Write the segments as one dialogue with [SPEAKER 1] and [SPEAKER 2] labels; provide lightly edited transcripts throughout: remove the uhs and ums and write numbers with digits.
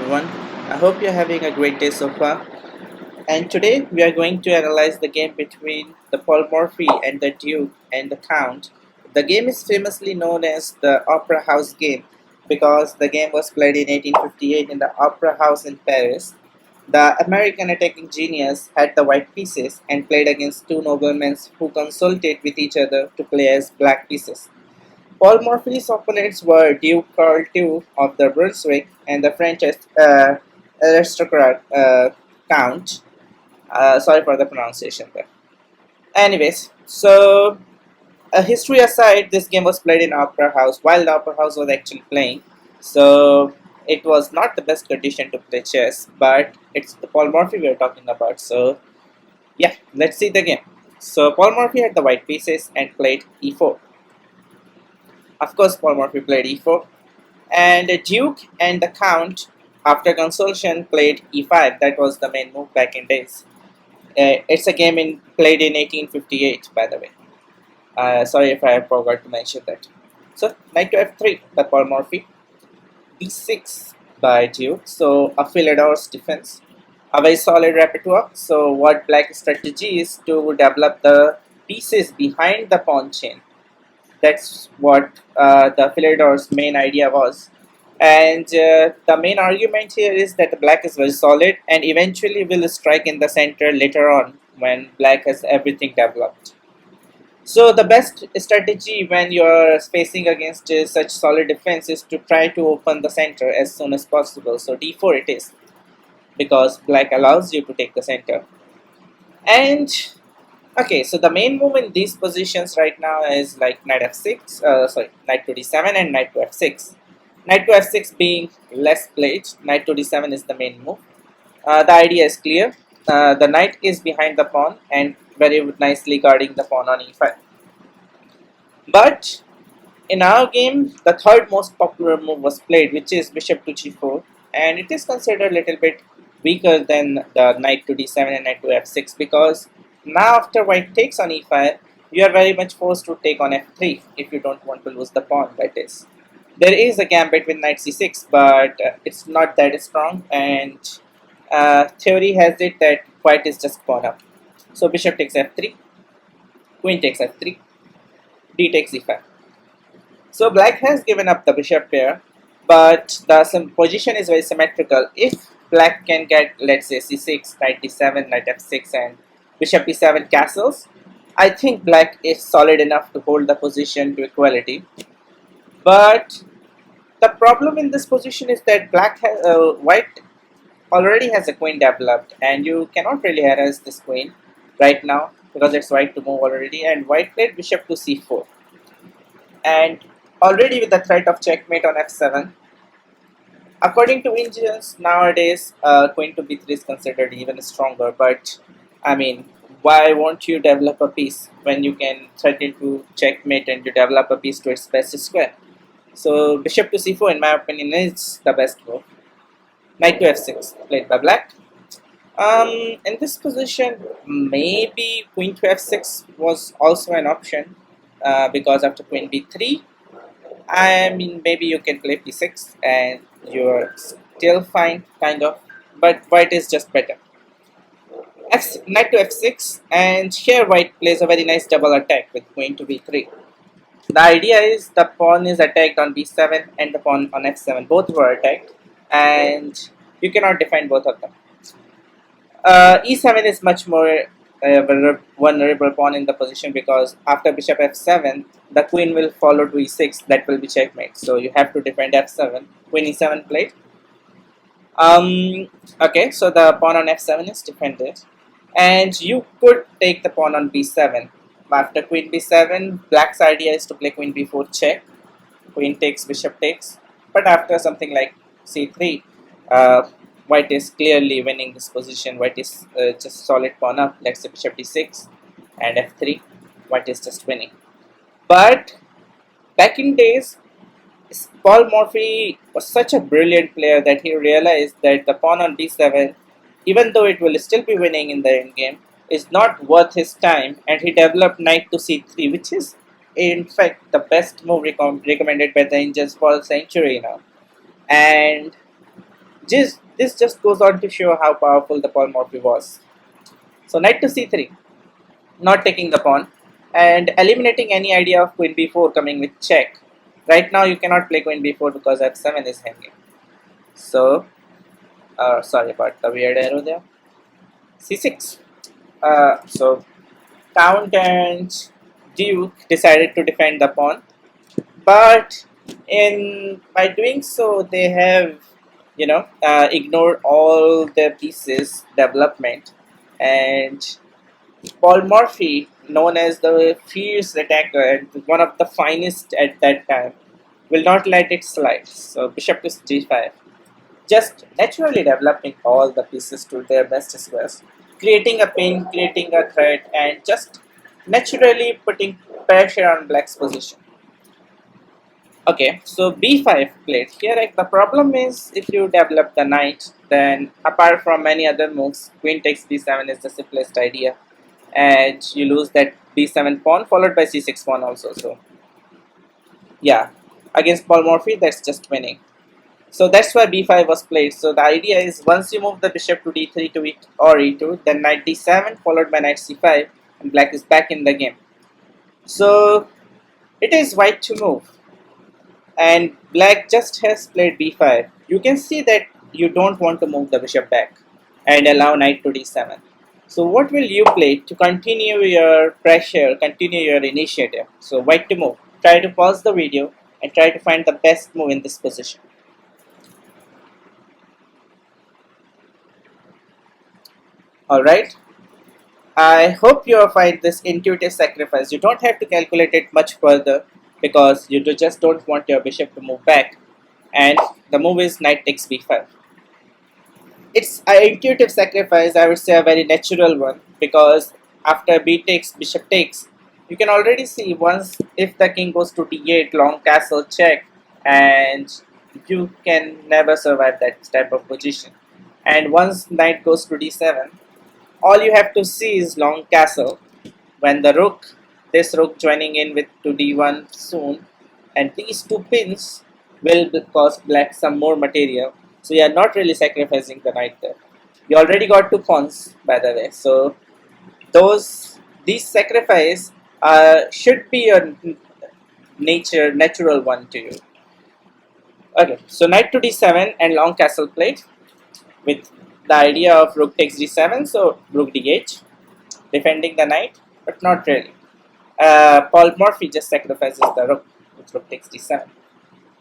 [SPEAKER 1] everyone. I hope you're having a great day so far. And today we are going to analyze the game between the Paul Morphy and the Duke and the Count. The game is famously known as the Opera House game because the game was played in 1858 in the Opera House in Paris. The American attacking genius had the white pieces and played against two noblemen who consulted with each other to play as black pieces. Paul Morphy's opponents were Duke Carl II of the Brunswick and the French aristocrat Count. Sorry for the pronunciation there. Anyways, so history aside, this game was played in Opera House while the Opera House was actually playing. So it was not the best condition to play chess, but it's the Paul Morphy we are talking about. So yeah, let's see the game. So Paul Morphy had the white pieces and played e4. Of course, Paul Morphy played e4, and the Duke and the Count, after consultation, played e5. That was the main move back in days. It's a game played in 1858, by the way. Sorry if I forgot to mention that. So, knight to f3 by Paul Morphy, d6 by Duke. So, a Philidor's defense, a very solid repertoire. So, what black strategy is to develop the pieces behind the pawn chain. That's what the Philidor's main idea was. And the main argument here is that black is very solid and eventually will strike in the center later on when black has everything developed. So the best strategy when you are facing against such solid defense is to try to open the center as soon as possible. So d4 it is, because black allows you to take the center. And okay, so the main move in these positions right now is like knight f6, knight to d7 and knight to f6. Knight to f6 being less played, knight to d7 is the main move. The idea is clear. The knight is behind the pawn and very nicely guarding the pawn on e5. But in our game, the third most popular move was played, which is bishop to g4, and it is considered a little bit weaker than the knight to d7 and knight to f6 because now after white takes on e5, you are very much forced to take on f3 if you don't want to lose the pawn, that is. There is a gambit with knight c6, but it's not that strong, and theory has it that white is just pawn up. So bishop takes f3, queen takes f3, d takes e5. So black has given up the bishop pair, but the position is very symmetrical. If black can get, let's say, c6, knight d7, knight f6, and bishop e7 castles, I think black is solid enough to hold the position to equality. But the problem in this position is that white already has a queen developed, and you cannot really harass this queen right now because it's white to move already. And white played bishop to c4, and already with the threat of checkmate on f7. According to engines nowadays, queen to b3 is considered even stronger. But I mean, why won't you develop a piece when you can threaten to checkmate and you develop a piece to its best square? So bishop to c4, in my opinion, is the best move. Knight to f6 played by black. In this position, maybe queen to f6 was also an option because after queen b3, I mean, maybe you can play p6 and you're still fine, kind of, but white is just better. Knight to f6, and here white plays a very nice double attack with queen to b3. The idea is the pawn is attacked on b7 and the pawn on f7. Both were attacked, and you cannot defend both of them. E7 is much more vulnerable pawn in the position because after bishop f7, the queen will follow to e6. That will be checkmate. So you have to defend f7. Queen e7 played. Okay, so the pawn on f7 is defended, and you could take the pawn on b7. After queen b7, black's idea is to play queen b4 check. Queen takes, bishop takes. But after something like c3, white is clearly winning this position. White is just solid pawn up. Let's say bishop d6 and f3. White is just winning. But back in days, Paul Morphy was such a brilliant player that he realized that the pawn on d7, even though it will still be winning in the endgame, is not worth his time, and he developed knight to c3, which is in fact the best move recommended by the engines for a century now. And This just goes on to show how powerful the pawn Morphy was. So knight to c3, not taking the pawn, and eliminating any idea of queen b4 coming with check. Right now you cannot play queen b4 because f7 is hanging. So, sorry about the weird arrow there. c6. So Count and Duke decided to defend the pawn, but in by doing so, they have ignored all their pieces development, and Paul Morphy, known as the fierce attacker and one of the finest at that time, will not let it slide. So bishop to g5, just naturally developing all the pieces to their best squares, creating a pin, creating a threat, and just naturally putting pressure on black's position. Okay, so b5 played. Here the problem is if you develop the knight, then apart from many other moves, queen takes d7 is the simplest idea, and you lose that b7 pawn followed by c6 pawn also. So yeah, against Paul Morphy, that's just winning. So that's why b5 was played. So the idea is once you move the bishop to d3 to e or e2, then knight d7 followed by knight c5, and black is back in the game. So it is white to move, and black just has played b5. You can see that you don't want to move the bishop back and allow knight to d7. So what will you play to continue your pressure, continue your initiative? So white to move. Try to pause the video and try to find the best move in this position. Alright, I hope you find this intuitive sacrifice. You don't have to calculate it much further because you just don't want your bishop to move back, and the move is knight takes b5. It's an intuitive sacrifice, I would say a very natural one, because after b takes, bishop takes, you can already see once if the king goes to d8, long castle check, and you can never survive that type of position. And once knight goes to d7, all you have to see is long castle. When the rook, this rook joining in with to d1 soon, and these two pins will cost black some more material. So you are not really sacrificing the knight there. You already got two pawns, by the way. So these sacrifice should be a natural one to you. Okay, so knight to d7 and long castle played with the idea of rook takes d7. So rook d8, defending the knight, but not really. Paul Morphy just sacrifices the rook with rook takes d7.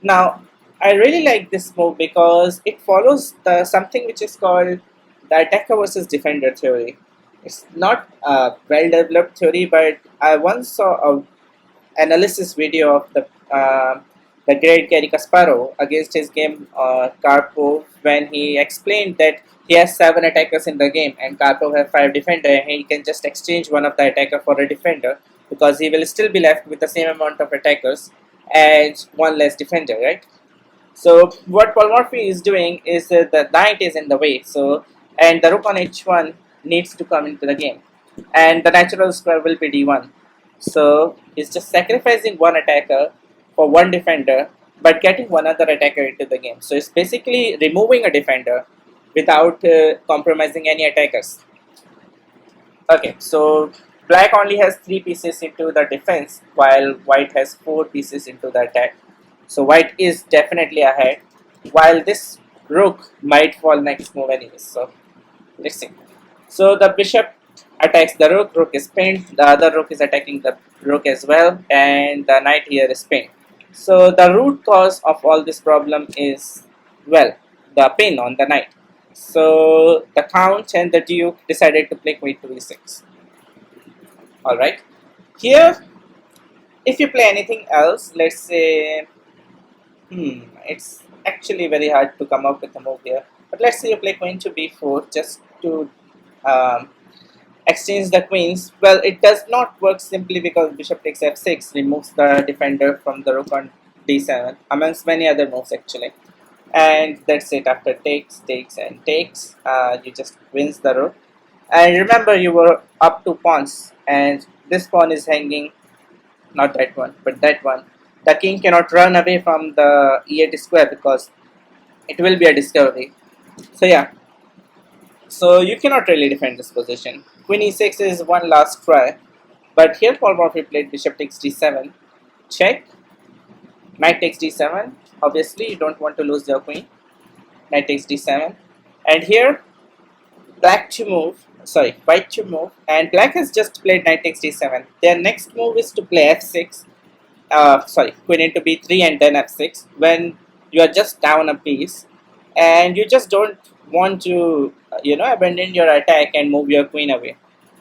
[SPEAKER 1] Now, I really like this move because it follows something which is called the attacker versus defender theory. It's not a well-developed theory, but I once saw a analysis video of the great Gary Kasparov against his game Karpov, when he explained that he has 7 attackers in the game and Karpov has 5 defender, and he can just exchange one of the attacker for a defender because he will still be left with the same amount of attackers and one less defender, right? So what Paul Morphy is doing is the knight is in the way, so and the rook on h1 needs to come into the game, and the natural square will be d1. So he's just sacrificing one attacker for one defender, but getting one other attacker into the game. So it's basically removing a defender without compromising any attackers. Okay, so black only has 3 pieces into the defense, while white has 4 pieces into the attack. So white is definitely ahead, while this rook might fall next move anyways. So let's see. So the bishop attacks the rook, rook is pinned, the other rook is attacking the rook as well, and the knight here is pinned. So the root cause of all this problem is, well, the pin on the knight. So the count and the duke decided to play queen to e6. Alright. Here, if you play anything else, let's say, it's actually very hard to come up with a move here. But let's say you play queen to b4 just to exchange the queens. Well, it does not work simply because bishop takes f6 removes the defender from the rook on d7, amongst many other moves actually. And that's it. After takes, and takes, you just wins the rook. And remember, you were up 2 pawns, and this pawn is hanging, not that one, but that one. The king cannot run away from the e8 square because it will be a discovery. So yeah, so you cannot really defend this position. Queen e6 is one last try, but here Paul Morphy played bishop takes d7, check, knight takes d7. Obviously, you don't want to lose your queen. Knight takes d7, and here black to move. Sorry, white to move, and black has just played knight takes d7. Their next move is to play f6. Sorry, queen into b3 and then f6 when you are just down a piece, and you just don't want to abandon your attack and move your queen away.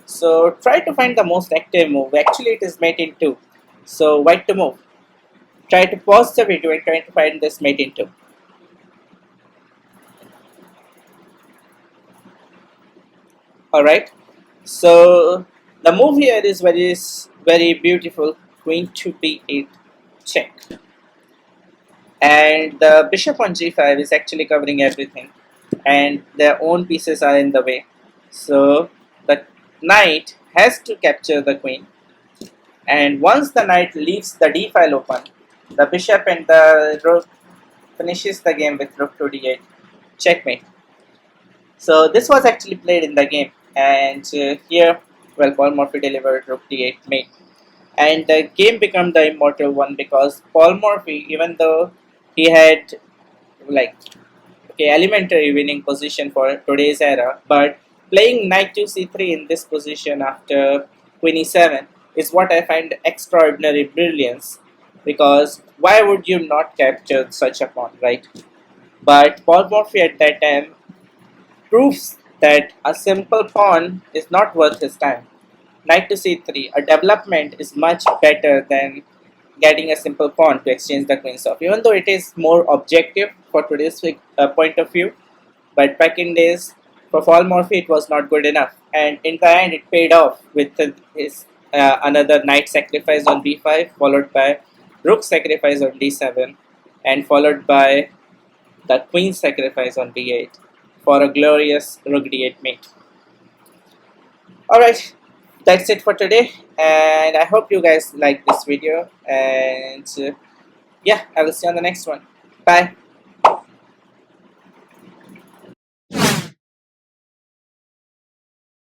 [SPEAKER 1] So try to find the most active move. Actually, it is mate in 2. So white to move. Try to pause the video and try to find this mate in 2. Alright. So the move here is very beautiful. Queen to b8 check. And the bishop on g5 is actually covering everything, and their own pieces are in the way. So the knight has to capture the queen, and once the knight leaves the d file open, the bishop and the rook finishes the game with rook to d8 checkmate. So this was actually played in the game, and here, well, Paul Morphy delivered rook d8 mate, and the game became the immortal one because Paul Morphy, even though he had like elementary winning position for today's era, but playing knight to c3 in this position after queen e7 is what I find extraordinary brilliance, because why would you not capture such a pawn, right? But Paul Morphy at that time proves that a simple pawn is not worth his time. Knight to c3, a development is much better than getting a simple pawn to exchange the queens off. Even though it is more objective for today's point of view, but back in days, for Paul Morphy, it was not good enough. And in the end, it paid off with his another knight sacrifice on b5, followed by rook sacrifice on d7, and followed by the queen sacrifice on d8 for a glorious rook d8 mate. Alright, that's it for today, and I hope you guys like this video, and yeah, I will see you on the next one. Bye.